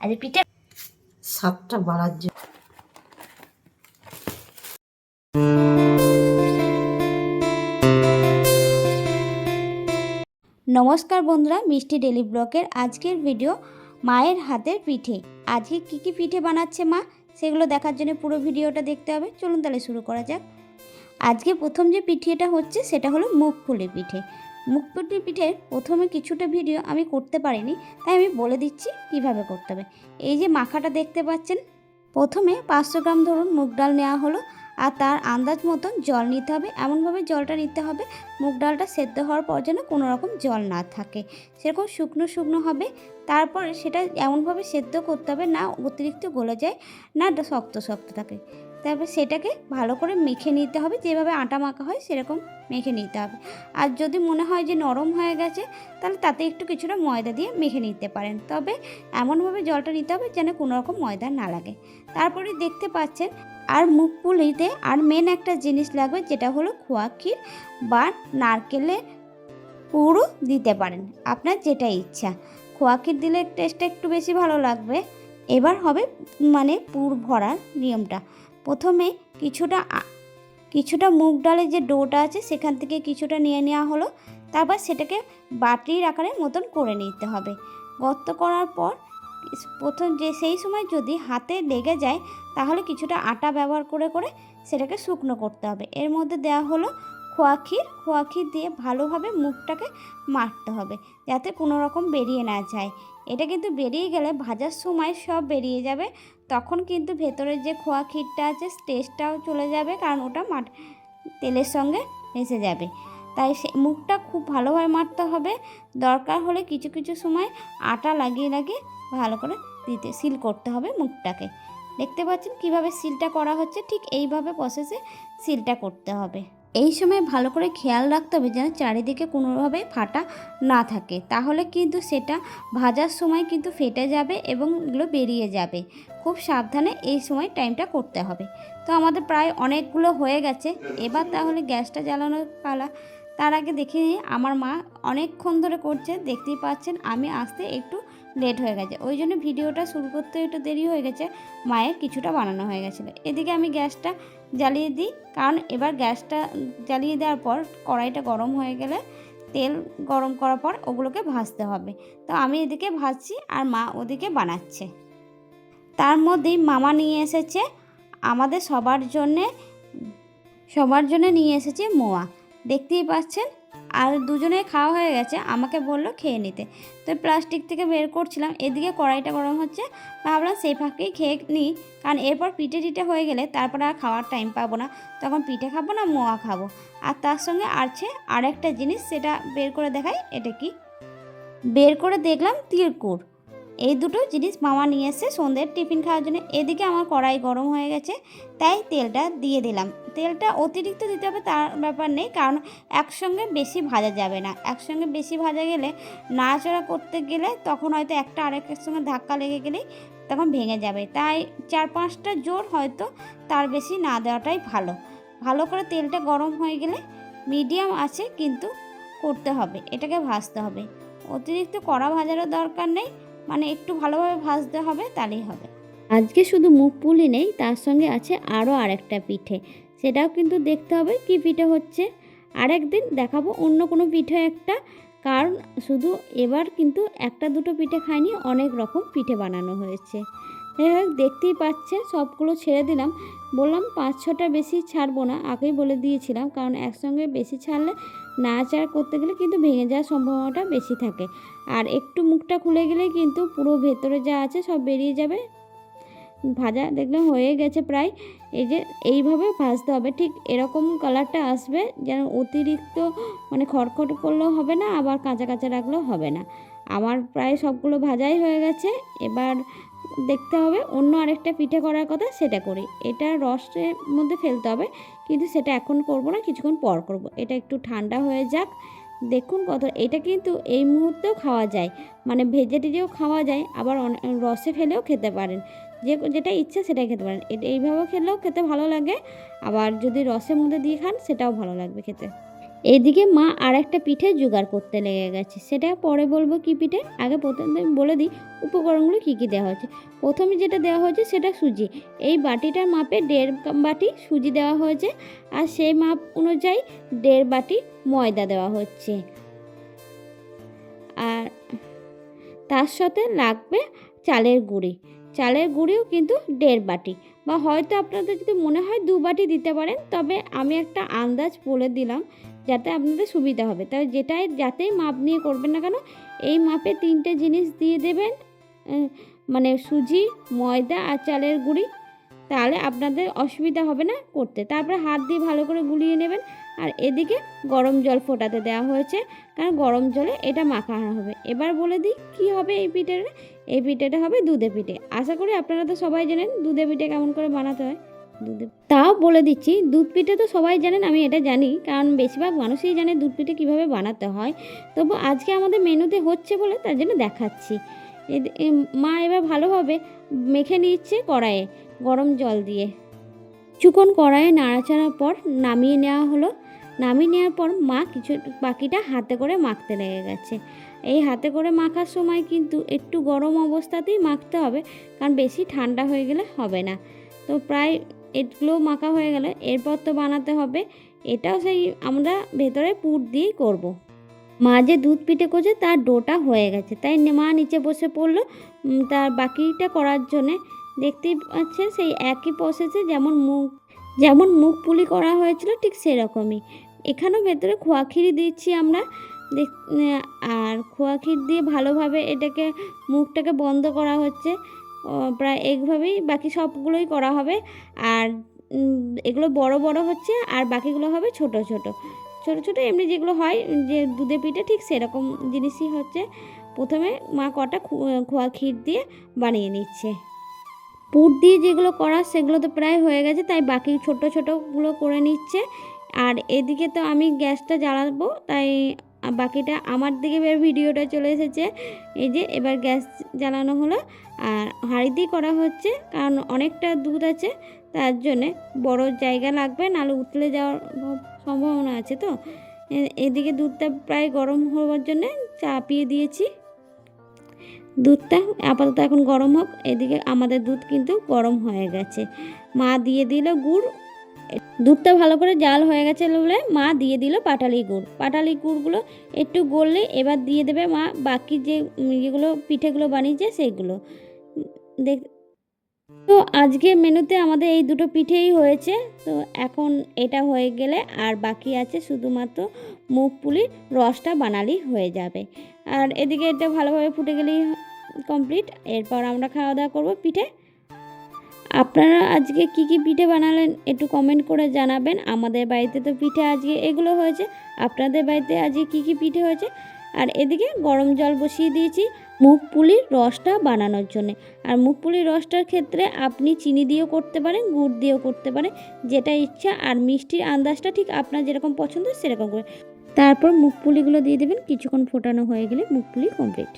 আরে পিঠে সাতটা বাড়ার জন্য। নমস্কার বন্ধুরা, মিষ্টি ডেলি ব্লগের আজকের ভিডিও মায়ের হাতের পিঠে। আজকে কি কি পিঠে বানাচ্ছে মা সেগুলো দেখার জন্য পুরো ভিডিওটা দেখতে হবে। চলুন তাহলে শুরু করা যাক। আজকে প্রথম যে পিঠেটা হচ্ছে সেটা হলো মুগপুলি পিঠে। মুগপুলি পিঠের প্রথমে কিছুটা ভিডিও আমি করতে পারিনি, তাই আমি বলে দিচ্ছি কিভাবে করতে হবে। এই যে মাখাটা দেখতে পাচ্ছেন, প্রথমে 500 গ্রাম ধরুন মুগ ডাল নেওয়া হলো, আর তার আন্দাজ মতন জল নিতে হবে। এমনভাবে জলটা নিতে হবে মুগ ডালটা সেদ্ধ হওয়ার পর যেন কোনো রকম জল না থাকে, সেরকম শুকনো শুকনো হবে। তারপরে সেটা এমনভাবে সেদ্ধ করতে হবে না অতিরিক্ত গলে যায়, না শক্ত শক্ত থাকে। তারপর সেটাকে ভালো করে মেখে নিতে হবে, যেভাবে আটা মাখা হয় সেরকম মেখে নিতে হবে। আর যদি মনে হয় যে নরম হয়ে গেছে, তাহলে তাতে একটু কিছুটা ময়দা দিয়ে মেখে নিতে পারেন। তবে এমনভাবে জলটা নিতে হবে যেন কোনো রকম ময়দা না লাগে। তারপরে দেখতে পাচ্ছেন, আর মুগপুলিতে আর মেন একটা জিনিস লাগবে, যেটা হলো খোয়া ক্ষীর বা নারকেলের পুরও দিতে পারেন, আপনার যেটা ইচ্ছা। খোয়া ক্ষীর দিলে টেস্টটা একটু বেশি ভালো লাগবে। এবার হবে পুর ভরার নিয়মটা। প্রথমে কিছুটা মুগ ডালের যে ডোটা আছে সেখান থেকে কিছুটা নিয়ে নেওয়া হলো। তারপর সেটাকে বাটির আকারে মতন করে নিতে হবে। গর্ত করার পর সেই সময় যদি হাতে লেগে যায়, তাহলে কিছুটা আটা ব্যবহার করে করে সেটাকে শুকনো করতে হবে। এর মধ্যে দেওয়া হলো খোয়া ক্ষীর দিয়ে ভালোভাবে মুখটাকে মাখতে হবে, যাতে কোনো রকম বেরিয়ে না যায়। এটা কিন্তু বেরিয়ে গেলে ভাজার সময় সব বেরিয়ে যাবে, তখন কিন্তু ভেতরের যে খোয়া ক্ষীরটা আছে টেস্টটাও চলে যাবে, কারণ ওটা তেলের সঙ্গে মিশে যাবে। তাই মুখটা খুব ভালোভাবে মাখতে হবে। দরকার হলে কিছু কিছু সময় আটা লাগিয়ে লাগিয়ে ভালো করে সিল করতে হবে মুখটাকে। দেখতে পাচ্ছেন কিভাবে সিলটা করা হচ্ছে, ঠিক এইভাবে প্রসেসে সিলটা করতে হবে। এই সময় ভালো করে খেয়াল রাখতে হবে যেন চারিদিকে কোনোভাবে ফাটা না থাকে, তাহলে কিন্তু সেটা ভাজার সময় কিন্তু ফেটে যাবে এবং এগুলো বেরিয়ে যাবে। খুব সাবধানে এই সময় টাইমটা করতে হবে। তো আমাদের প্রায় অনেকগুলো হয়ে গেছে, এবার তাহলে গ্যাসটা জ্বালানোর পালা। তার আগে দেখে নিই, আমার মা অনেকক্ষণ ধরে করছে, দেখতেই পাচ্ছেন আমি আসতে একটু লেট হয়ে গেছে, ওই জন্য ভিডিওটা শুরু করতে একটু দেরি হয়ে গেছে। মায়ের কিছুটা বানানো হয়ে গেছিলো। এদিকে আমি গ্যাসটা জ্বালিয়ে দিই, কারণ এবার গ্যাসটা জ্বালিয়ে দেওয়ার পর কড়াইটা গরম হয়ে গেলে তেল গরম করার পর ওগুলোকে ভাজতে হবে। তো আমি এদিকে ভাজছি আর মা ওদিকে বানাচ্ছে। তার মধ্যেই মামা নিয়ে এসেছে আমাদের সবার জন্যে নিয়ে এসেছে মোয়া, দেখতেই পাচ্ছেন। আর দুজনে খাওয়া হয়ে গেছে, আমাকে বললো খেয়ে নিতে। তো প্লাস্টিক থেকে বের করছিলাম, এদিকে কড়াইটা গরম হচ্ছে, ভাবলাম সেই ফাঁকেই খেয়ে নিই, কারণ এরপর পিঠে হয়ে গেলে তারপর আর খাওয়ার টাইম পাবো না, তখন পিঠে খাবো না মোয়া খাবো। আর তার সঙ্গে আছে আরেকটা জিনিস, সেটা বের করে দেখাই। এটা কি, বের করে দেখলাম তিলকুড়। এই দুটো জিনিস মামা নিয়ে এসে সন্ধ্যের টিফিন খাওয়ার জন্য। এদিকে আমার কড়াই গরম হয়ে গেছে, তাই তেলটা দিয়ে দিলাম। তেলটা অতিরিক্ত দিতে হবে তার ব্যাপার নেই, কারণ একসঙ্গে বেশি ভাজা যাবে না। একসঙ্গে বেশি ভাজা গেলে নাড়াচাড়া করতে গেলে তখন হয়তো একটা আরেকের সঙ্গে ধাক্কা লেগে গেলেই তখন ভেঙে যাবে। তাই 4-5টা জোর, হয়তো তার বেশি না দেওয়াটাই ভালো। ভালো করে তেলটা গরম হয়ে গেলে মিডিয়াম আছে কিন্তু করতে হবে, এটাকে ভাজতে হবে। অতিরিক্ত কড়া ভাজারও দরকার নেই, একটু ভালোভাবে ভাজতে হবে, তাহলেই হবে। আজকে শুধু মুগপুলি নেই, তার সঙ্গে আছে আরও আরেকটা পিঠে, সেটাও কিন্তু দেখতে হবে কি পিঠে হচ্ছে। আরেকদিন দেখাবো অন্য কোনো পিঠে একটা, কারণ শুধু এবার কিন্তু একটা দুটো পিঠে খাইনি, অনেক রকম পিঠে বানানো হয়েছে। দেখতেই পাচ্ছেন সবগুলো ছেড়ে দিলাম। বললাম 5-6টা বেশি ছাড়বো না, আগেই বলে দিয়েছিলাম, কারণ একসঙ্গে বেশি ছাড়লে নাড়াচাড়া করতে গেলে কিন্তু ভেঙে যাওয়ার সম্ভাবনাটা বেশি থাকে। আর একটু মুখটা খুলে গেলেই কিন্তু পুরো ভেতরে যা আছে সব বেরিয়ে যাবে। ভাজা দেখলাম হয়ে গেছে প্রায়। এই যে এইভাবে ভাজতে হবে, ঠিক এরকম কালারটা আসবে, যেন অতিরিক্ত খড়খড় করলেও হবে না, আবার কাঁচা কাঁচা রাখলেও হবে না। আমার প্রায় সবগুলো ভাজাই হয়ে গেছে। এবার দেখতে হবে অন্য আরেকটা পিঠে করার কথা, সেটা করি। এটা রসের মধ্যে ফেলতে হবে, কিন্তু সেটা এখন করব না, কিছুক্ষণ পর করব। এটা একটু ঠান্ডা হয়ে যাক। দেখুন এটা কিন্তু এই মুহূর্তেও খাওয়া যায়, ভেজে টেজেও খাওয়া যায়, আবার রসে ফেলেও খেতে পারেন। যেটা ইচ্ছা সেটাই খেতে পারেন। এইভাবে খেলেও খেতে ভালো লাগে, আবার যদি রসের মধ্যে দিয়ে খান সেটাও ভালো লাগবে খেতে। এদিকে মা আর একটা পিঠে জোগাড় করতে লেগে গেছে, সেটা পরে বলবো কি পিঠে। আগে প্রথমে বলে দিই উপকরণগুলো কী কী দেওয়া হয়েছে। প্রথমে যেটা দেওয়া হয়েছে সেটা সুজি। এই বাটিটার মাপে 1.5 বাটি সুজি দেওয়া হয়েছে, আর সেই মাপ অনুযায়ী 1.5 বাটি ময়দা দেওয়া হচ্ছে। আর তার সাথে লাগবে চালের গুঁড়ি। চালের গুঁড়িও কিন্তু 1.5 বাটি, বা হয়তো আপনাদের যদি মনে হয় 2 বাটি দিতে পারেন, তবে আমি একটা আন্দাজ বলে দিলাম যাতে আপনাদের সুবিধা হবে। তাই যাতেই মাপ নিয়ে করবেন না কেন, এই মাপে 3টে জিনিস দিয়ে দেবেন, মানে সুজি, ময়দা আর চালের গুঁড়ি। তাহলে আপনাদের অসুবিধা হবে না করতে। তারপরে হাত দিয়ে ভালো করে গুলিয়ে নেবেন। আর এদিকে গরম জল ফোটাতে দেওয়া হয়েছে, কারণ গরম জলে এটা মাখানো হবে। এবার বলে দিই কী হবে এই পিঠেটা। এই পিঠেটা হবে দুধে পিঠে। আশা করি আপনারা তো সবাই জানেন দুধে পিঠে কেমন করে বানাতে হয়। তাও বলে দিচ্ছি, দুধ পিঠে তো সবাই জানেন, আমি এটা জানি, কারণ বেশিরভাগ মানুষই জানে দুধ পিঠে কীভাবে বানাতে হয়। তবু আজকে আমাদের মেনুতে হচ্ছে বলে তার জন্য দেখাচ্ছি। মা এবার ভালোভাবে মেখে নিচ্ছে কড়াইয়ে গরম জল দিয়ে। কিছুক্ষণ কড়াইয়ে নাড়াচাড়ার পর নামিয়ে নেওয়া হলো। নামিয়ে নেওয়ার পর মা বাকিটা হাতে করে মাখতে লেগে গেছে। এই হাতে করে মাখার সময় কিন্তু একটু গরম অবস্থাতেই মাখতে হবে, কারণ বেশি ঠান্ডা হয়ে গেলে হবে না। তো প্রায় এগুলো মাখা হয়ে গেলে এরপর তো বানাতে হবে। এটাও সেই আমরা ভেতরে পুর দিয়েই করব। মা যে দুধ পিঠে করছে তার ডোটা হয়ে গেছে, তাই মা নিচে বসে পড়লো তার বাকিটা করার জন্যে। দেখতেই পাচ্ছেন সেই একই প্রসেসে যেমন মুখ পুলি করা হয়েছিল ঠিক সেরকমই। এখানেও ভেতরে খোয়া ক্ষীর দিচ্ছি আমরা। আর খোয়া ক্ষীর দিয়ে ভালোভাবে এটাকে মুখটাকে বন্ধ করা হচ্ছে। প্রায় এইভাবেই বাকি সবগুলোই করা হবে। আর এগুলো বড় বড় হচ্ছে, আর বাকিগুলো হবে ছোট ছোট ছোট ছোট এমনি যেগুলো হয় যে দুধে পিঠে, ঠিক সেরকম জিনিসই হচ্ছে। প্রথমে মা কটা খোয়া ক্ষীর দিয়ে বানিয়ে নিচ্ছে। পুর দিয়ে যেগুলো করা সেগুলো তো প্রায় হয়ে গেছে, তাই বাকি ছোট ছোটোগুলো করে নিচ্ছে। আর এদিকে তো আমি গ্যাসটা জ্বালাবো, তাই বাকিটা আমার দিকে এবার ভিডিওটা চলে এসেছে। এই যে এবার গ্যাস জ্বালানো হলো, আর হাঁড়িতেই করা হচ্ছে, কারণ অনেকটা দুধ আছে, তার জন্যে বড় জায়গা লাগবে, নাহলে উতলে যাওয়ার সম্ভাবনা আছে। তো এদিকে দুধটা প্রায় গরম হওয়ার জন্যে চাপিয়ে দিয়েছি। দুধটা আপাতত এখন গরম হোক। এদিকে আমাদের দুধ কিন্তু গরম হয়ে গেছে। মা দিয়ে দিল গুড়। দুধটা ভালো করে জাল হয়ে গেছে বলে মা দিয়ে দিল পাটালি গুড়। পাটালি গুড়গুলো একটু গললে এবার দিয়ে দেবে মা বাকি যে ইয়েগুলো পিঠেগুলো বানিয়েছে সেইগুলো। তো আজকে মেনুতে আমাদের এই দুটো পিঠেই হয়েছে। তো এখন এটা হয়ে গেলে আর বাকি আছে শুধুমাত্র মুগ পুলির রসটা বানালেই হয়ে যাবে। আর এদিকে এটা ভালোভাবে ফুটে গেলেই কমপ্লিট। এরপর আমরা খাওয়া দাওয়া করবো পিঠে। আপনারা আজকে কি কি পিঠে বানালেন একটু কমেন্ট করে জানাবেন। আমাদের বাড়িতে তো পিঠে আজকে এগুলো হয়েছে, আপনাদের বাড়িতে আজকে কি কি পিঠে হয়েছে। আর এদিকে গরম জল বসিয়ে দিয়েছি মুগ পুলির রসটা বানানোর জন্য। আর মুগ পুলির রসটার ক্ষেত্রে আপনি চিনি দিয়েও করতে পারেন, গুড় দিয়েও করতে পারেন, যেটা ইচ্ছা। আর মিষ্টির আন্দাজটা ঠিক আপনার যেরকম পছন্দ সেরকম করে। তারপর মুগ পুলিগুলো দিয়ে দেবেন। কিছুক্ষণ ফোটানো হয়ে গেলে মুগ পুলি কমপ্লিট।